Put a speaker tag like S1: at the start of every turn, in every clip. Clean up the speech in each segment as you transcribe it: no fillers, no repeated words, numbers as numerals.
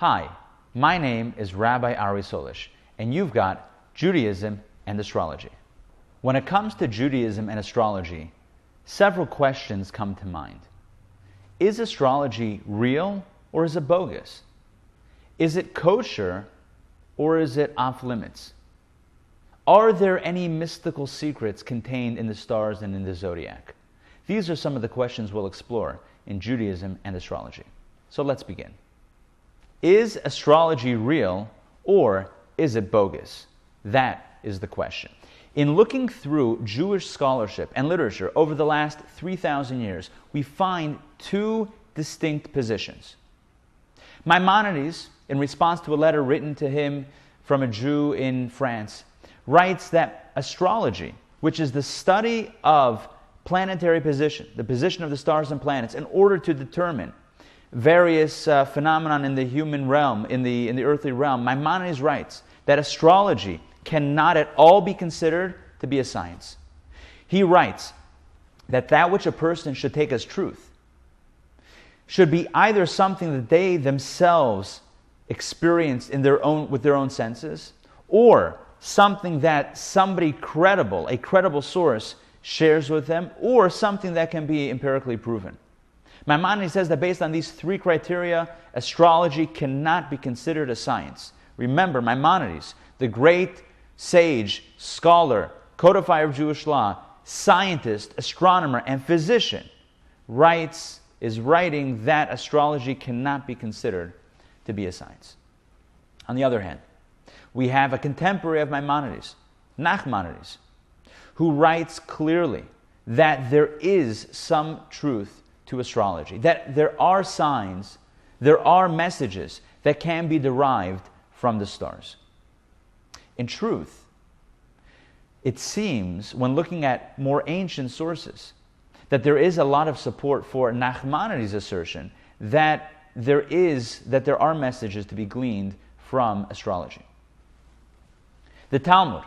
S1: Hi, my name is Rabbi Ari Sollish, and you've got Judaism and Astrology. When it comes to Judaism and astrology, several questions come to mind. Is astrology real or is it bogus? Is it kosher or is it off limits? Are there any mystical secrets contained in the stars and in the zodiac? These are some of the questions we'll explore in Judaism and astrology. So let's begin. Is astrology real or is it bogus? That is the question. In looking through Jewish scholarship and literature over the last 3,000 years, we find two distinct positions. Maimonides, in response to a letter written to him from a Jew in France, writes that astrology, which is the study of planetary position, the position of the stars and planets, in order to determine various phenomena in the human realm, in the earthly realm, Maimonides writes that astrology cannot at all be considered to be a science. He writes that which a person should take as truth should be either something that they themselves experienced with their own senses, or something that somebody credible, a credible source, shares with them, or something that can be empirically proven. Maimonides says that based on these three criteria, astrology cannot be considered a science. Remember, Maimonides, the great sage, scholar, codifier of Jewish law, scientist, astronomer, and physician, is writing that astrology cannot be considered to be a science. On the other hand, we have a contemporary of Maimonides, Nachmanides, who writes clearly that there is some truth to astrology, that there are signs, there are messages that can be derived from the stars. In truth, it seems, when looking at more ancient sources, that there is a lot of support for Nachmanides' assertion that there are messages to be gleaned from astrology. The Talmud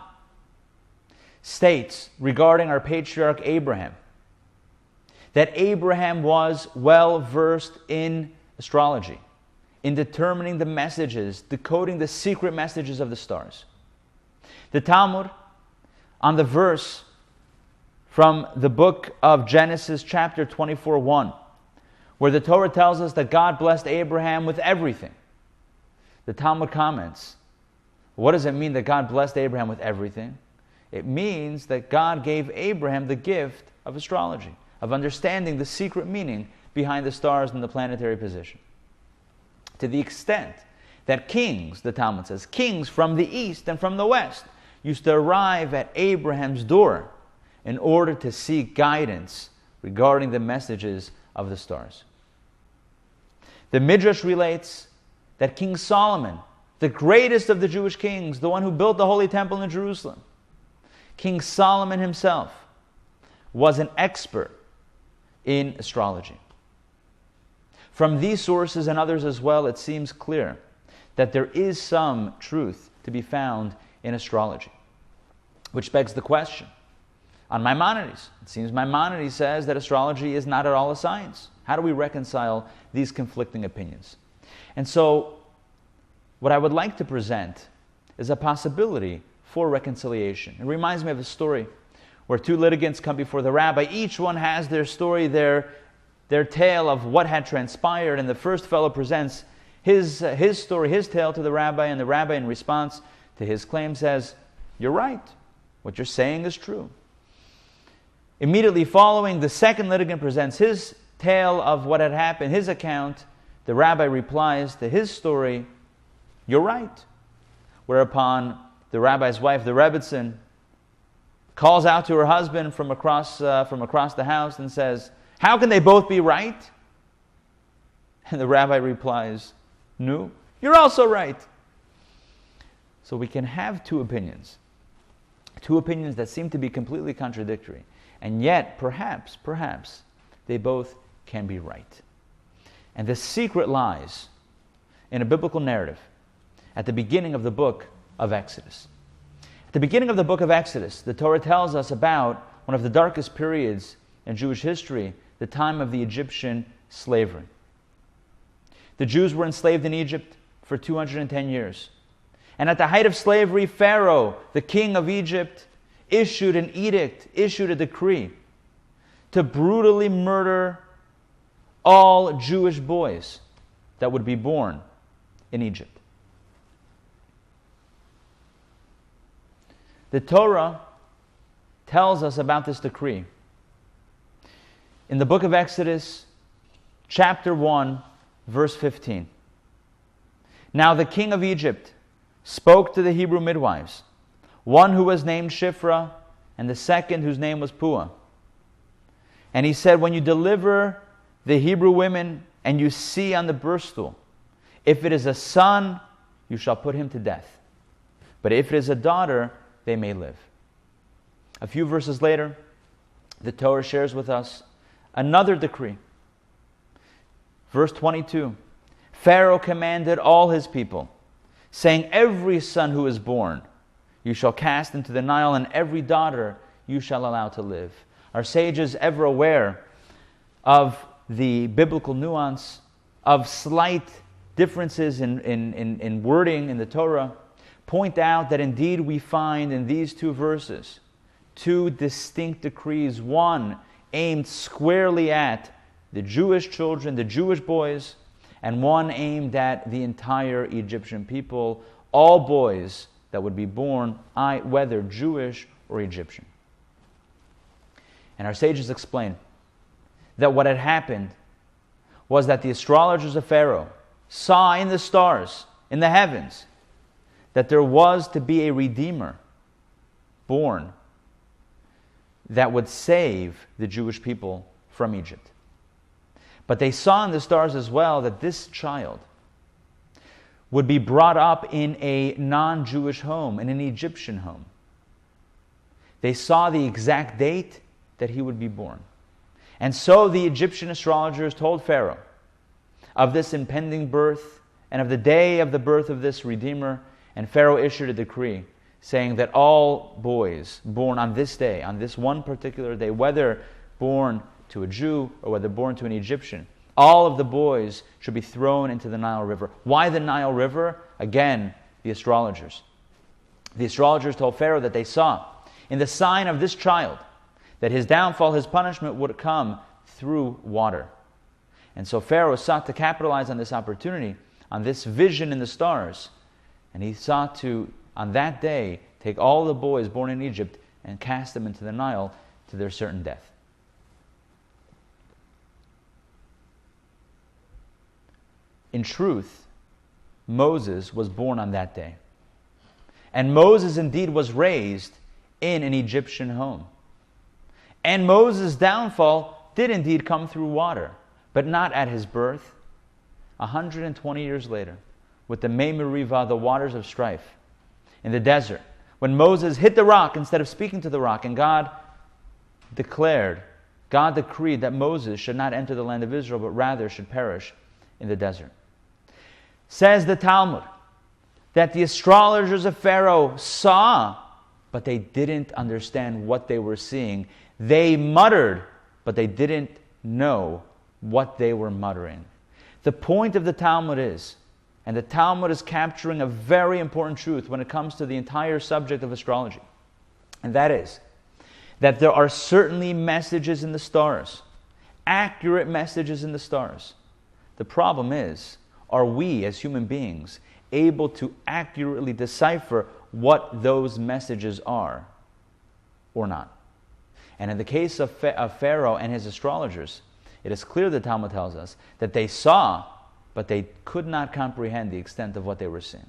S1: states regarding our patriarch Abraham that Abraham was well versed in astrology, in determining the messages, decoding the secret messages of the stars. The Talmud, on the verse from the book of Genesis, chapter 24:1, where the Torah tells us that God blessed Abraham with everything. The Talmud comments, what does it mean that God blessed Abraham with everything? It means that God gave Abraham the gift of astrology, of understanding the secret meaning behind the stars and the planetary position. To the extent that kings, the Talmud says, kings from the east and from the west used to arrive at Abraham's door in order to seek guidance regarding the messages of the stars. The Midrash relates that King Solomon, the greatest of the Jewish kings, the one who built the Holy Temple in Jerusalem, King Solomon himself was an expert in astrology. From these sources and others as well, it seems clear that there is some truth to be found in astrology. Which begs the question, on Maimonides, it seems Maimonides says that astrology is not at all a science. How do we reconcile these conflicting opinions? And so, what I would like to present is a possibility for reconciliation. It reminds me of a story where two litigants come before the rabbi. Each one has their story, their tale of what had transpired, and the first fellow presents his story, his tale to the rabbi, and the rabbi, in response to his claim, says, "You're right. What you're saying is true." Immediately following, the second litigant presents his tale of what had happened, his account. The rabbi replies to his story, "You're right." Whereupon the rabbi's wife, the Rebbitzin, calls out to her husband from across the house and says, "How can they both be right?" And the rabbi replies, "No, you're also right." So we can have two opinions that seem to be completely contradictory, and yet perhaps they both can be right. And the secret lies in a biblical narrative at the beginning of the book of Exodus. At the beginning of the book of Exodus, the Torah tells us about one of the darkest periods in Jewish history, the time of the Egyptian slavery. The Jews were enslaved in Egypt for 210 years. And at the height of slavery, Pharaoh, the king of Egypt, issued an edict, issued a decree to brutally murder all Jewish boys that would be born in Egypt. The Torah tells us about this decree. In the book of Exodus, chapter 1, verse 15. Now the king of Egypt spoke to the Hebrew midwives, one who was named Shiphrah, and the second whose name was Puah. And he said, when you deliver the Hebrew women and you see on the birth stool, if it is a son, you shall put him to death. But if it is a daughter, they may live. A few verses later, the Torah shares with us another decree. Verse 22, Pharaoh commanded all his people, saying, every son who is born you shall cast into the Nile, and every daughter you shall allow to live. Are sages ever aware of the biblical nuance, of slight differences in wording in the Torah? Point out that indeed we find in these two verses two distinct decrees, one aimed squarely at the Jewish children, the Jewish boys, and one aimed at the entire Egyptian people, all boys that would be born, whether Jewish or Egyptian. And our sages explain that what had happened was that the astrologers of Pharaoh saw in the stars, in the heavens, that there was to be a Redeemer born that would save the Jewish people from Egypt. But they saw in the stars as well that this child would be brought up in a non-Jewish home, in an Egyptian home. They saw the exact date that he would be born. And so the Egyptian astrologers told Pharaoh of this impending birth and of the day of the birth of this Redeemer, and Pharaoh issued a decree saying that all boys born on this day, on this one particular day, whether born to a Jew or whether born to an Egyptian, all of the boys should be thrown into the Nile River. Why the Nile River? Again, the astrologers. The astrologers told Pharaoh that they saw in the sign of this child that his downfall, his punishment would come through water. And so Pharaoh sought to capitalize on this opportunity, on this vision in the stars, and he sought to, on that day, take all the boys born in Egypt and cast them into the Nile to their certain death. In truth, Moses was born on that day. And Moses indeed was raised in an Egyptian home. And Moses' downfall did indeed come through water, but not at his birth. 120 years later, with the Mei Merivah, the waters of strife, in the desert, when Moses hit the rock instead of speaking to the rock, and God decreed that Moses should not enter the land of Israel, but rather should perish in the desert. Says the Talmud that the astrologers of Pharaoh saw, but they didn't understand what they were seeing. They muttered, but they didn't know what they were muttering. The point of the Talmud is, and the Talmud is capturing a very important truth when it comes to the entire subject of astrology, and that is that there are certainly messages in the stars, accurate messages in the stars. The problem is, are we as human beings able to accurately decipher what those messages are or not? And in the case of Pharaoh and his astrologers, it is clear, the Talmud tells us, that they saw, but they could not comprehend the extent of what they were seeing.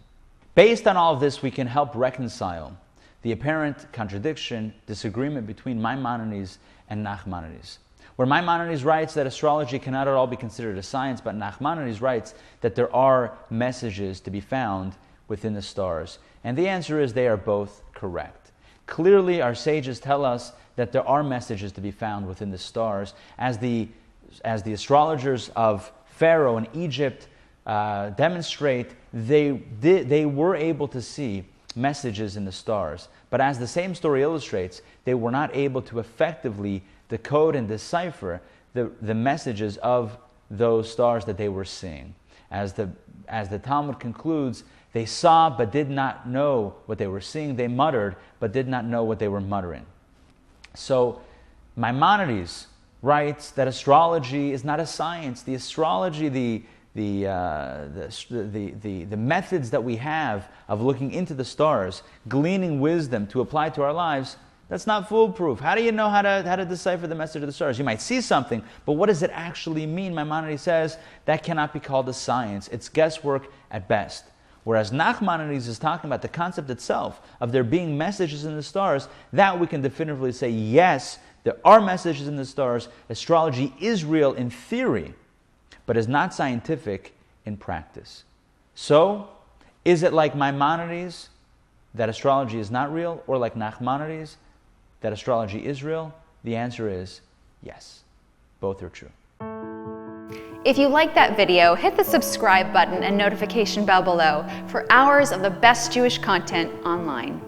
S1: Based on all of this, we can help reconcile the apparent contradiction, disagreement between Maimonides and Nachmanides. Where Maimonides writes that astrology cannot at all be considered a science, but Nachmanides writes that there are messages to be found within the stars. And the answer is they are both correct. Clearly, our sages tell us that there are messages to be found within the stars. As the astrologers of Pharaoh and Egypt demonstrate, they were able to see messages in the stars. But as the same story illustrates, they were not able to effectively decode and decipher the messages of those stars that they were seeing. As the Talmud concludes, they saw but did not know what they were seeing. They muttered but did not know what they were muttering. So Maimonides writes that astrology is not a science. The astrology, the methods that we have of looking into the stars, gleaning wisdom to apply to our lives, that's not foolproof. How do you know how to decipher the message of the stars? You might see something, but what does it actually mean? Maimonides says that cannot be called a science. It's guesswork at best. Whereas Nachmanides is talking about the concept itself of there being messages in the stars, that we can definitively say, yes, there are messages in the stars. Astrology is real in theory, but is not scientific in practice. So, is it like Maimonides that astrology is not real, or like Nachmanides that astrology is real? The answer is yes. Both are true.
S2: If you like that video, hit the subscribe button and notification bell below for hours of the best Jewish content online.